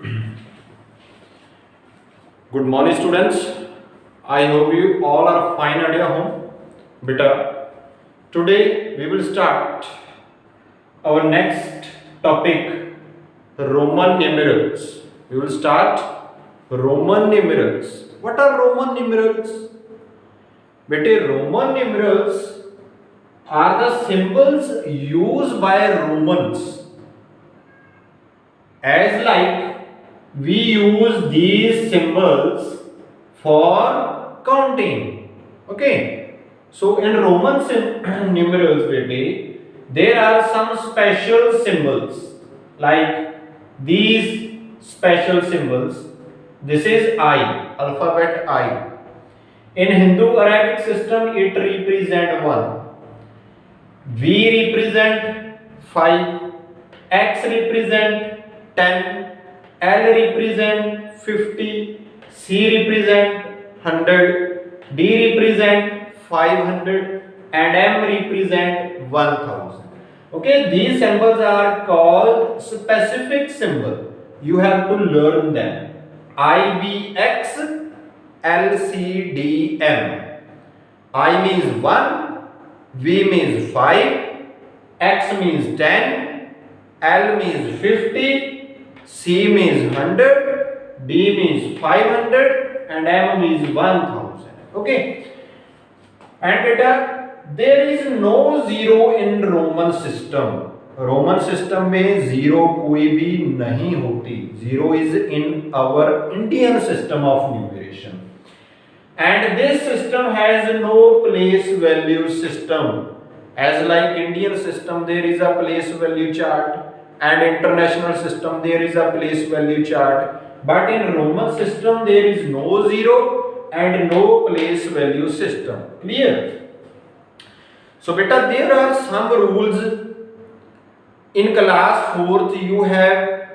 Good morning, students. I hope you all are fine at your home. Beta, today we will start our next topic, Roman numerals. We will start Roman numerals. What are Roman numerals? Beta, Roman numerals are the symbols used by Romans, as like we use these symbols for counting. Okay, so in Roman numerals, baby, there are some special symbols like these special symbols. This is I, alphabet I. In Hindu Arabic system, it represent 1. V represent 5, X represent 10, L represent 50, C represent 100, D represent 500 and M represent 1000. Okay, these symbols are called specific symbol. You have to learn them. I, V, X, L, C, D, M. I means 1, V means 5, X means 10, L means 50, C means 100, D means 500 and M means 1000. Okay. And beta, there is no zero in Roman system. Roman system में zero कोई भी नहीं होती. Zero is in our Indian system of numeration. And this system has no place value system. As like Indian system, there is a place value chart, and international system there is a place value chart. But in Roman system there is no zero and no place value system. Clear? So beta, there are some rules. In class 4th you have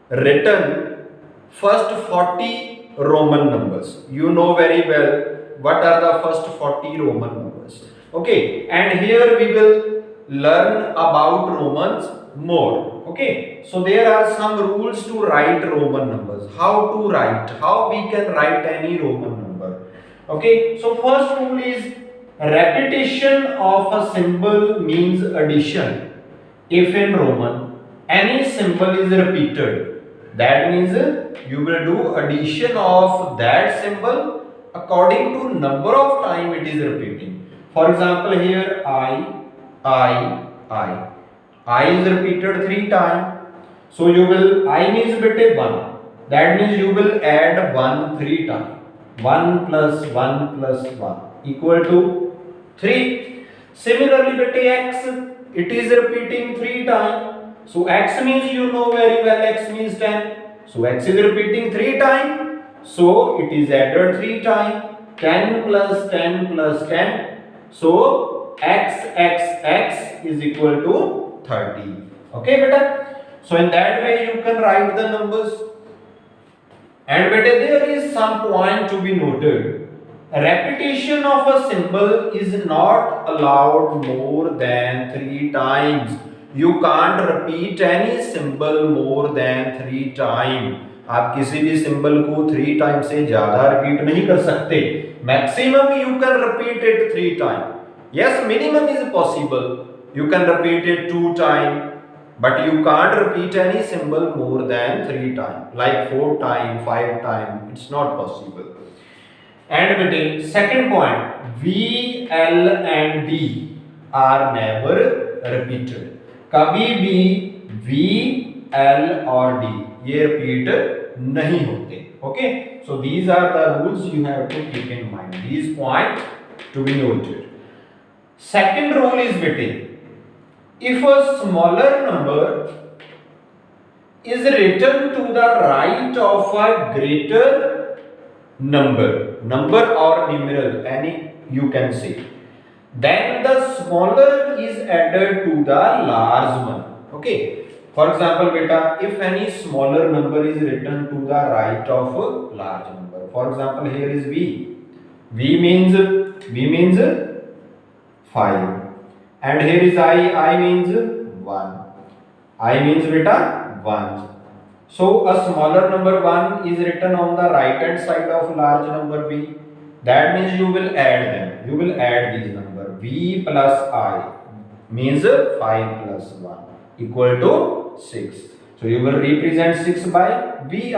written first 40 Roman numbers. You know very well what are the first 40 Roman numbers. Okay, and here we will learn about Romans more. Okay, so there are some rules to write Roman numbers. How to write? How we can write any Roman number? Okay, so first rule is repetition of a symbol means addition. If in Roman any symbol is repeated, that means you will do addition of that symbol according to number of time it is repeating. For example, here I is repeated 3 times. So you will, I means beta 1. That means you will add 1 3 times. 1 plus 1 plus 1 equal to 3. Similarly, beta X, it is repeating 3 times. So X means you know very well, X means 10. So X is repeating 3 times. So it is added 3 times. 10 plus 10 plus 10. So X is equal to 30. Okay, beta. So in that way you can write the numbers. And beta, there is some point to be noted. Repetition of a symbol is not allowed more than 3 times. You can't repeat any symbol more than 3 times. आप किसी भी symbol को 3 times से ज़्यादा repeat नहीं कर सकते. Maximum you can repeat it 3 times. Yes, minimum is possible. You can repeat it 2 times. But you can't repeat any symbol more than 3 times. Like 4 times, 5 times. It's not possible. And between second point, V, L and D are never repeated. कभी भी V, L और D ये repeat नहीं होते. Okay, so these are the rules you have to keep in mind. These points to be noted. Second rule is between, if a smaller number is written to the right of a greater number or numeral, any you can say, then the smaller is added to the large one. Okay, for example beta, if any smaller number is written to the right of a large number, for example here is V means 5, and here is I means 1, I means beta 1. So a smaller number 1 is written on the right hand side of large number v. That means you will add them. You will add these number. V plus I means 5 plus 1 equal to 6. So you will represent 6 by Vi.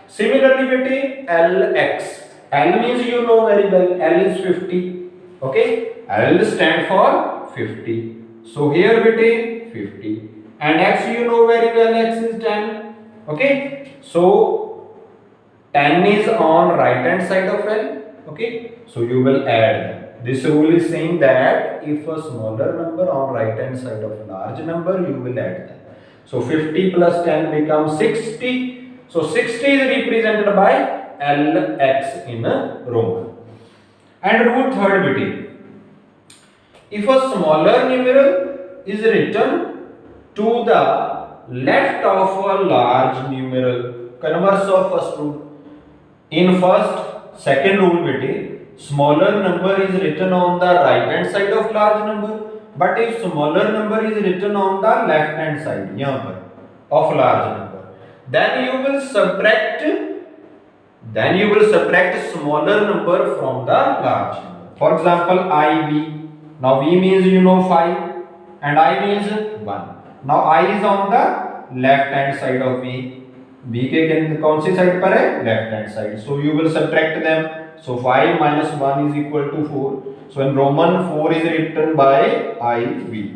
Similarly, bete Lx. L means you know very well. L is 50. Okay. L stand for 50. So here bete 50. And x you know very well. X is 10. Okay. So 10 is on right hand side of L. Okay. So you will add them. This rule is saying that if a smaller number on right hand side of large number, you will add them. So 50 plus 10 becomes 60. So 60 is represented by Lx in a Roman. And rule third bit. If a smaller numeral is written to the left of a large numeral, converse of first rule. In second rule bit, smaller number is written on the right hand side of large number. But if smaller number is written on the left hand side of large number, then you will subtract smaller number from the large number. For example, IV. Now V means you know 5 and I means 1. Now I is on the left hand side of V. V के कौन सी side पर है? Left hand side. So you will subtract them. So 5 minus 1 is equal to 4. So in Roman 4 is written by IV.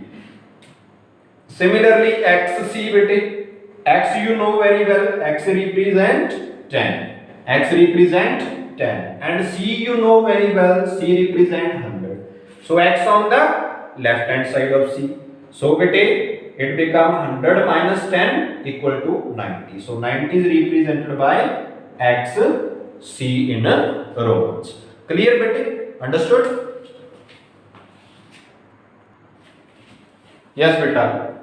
Similarly XC bete. X you know very well. X represent 10. X represent 10. And C you know very well. C represent 100. So X on the left hand side of C. So bete it become 100 minus 10 equal to 90. So 90 is represented by X C in Romans. Clear bete? Understood? Yes beta.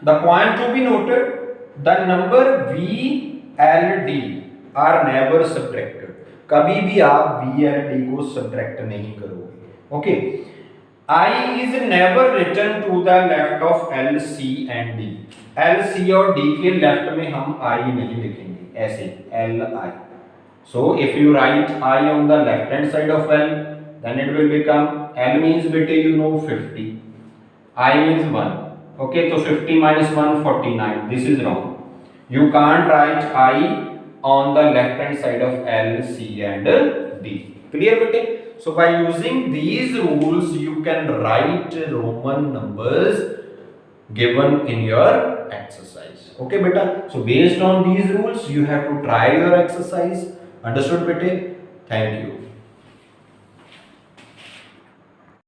The point to be noted, the number V L D are never subtracted. कभी भी आप V L D को subtract नहीं करोगे. Okay. I is never written to the left of L, C and D. L, C और D के left में हम I नहीं लिखेंगे ऐसे L, I. So if you write I on the left hand side of L, then it will become L means bete you know 50. I means 1. Okay, so 50 minus 1 49. This is wrong. You can't write I on the left hand side of L, C and D. Clear bete? So by using these rules, you can write Roman numbers given in your exercise. Okay, beta. So based on these rules, you have to try your exercise. Understood, beta? Thank you.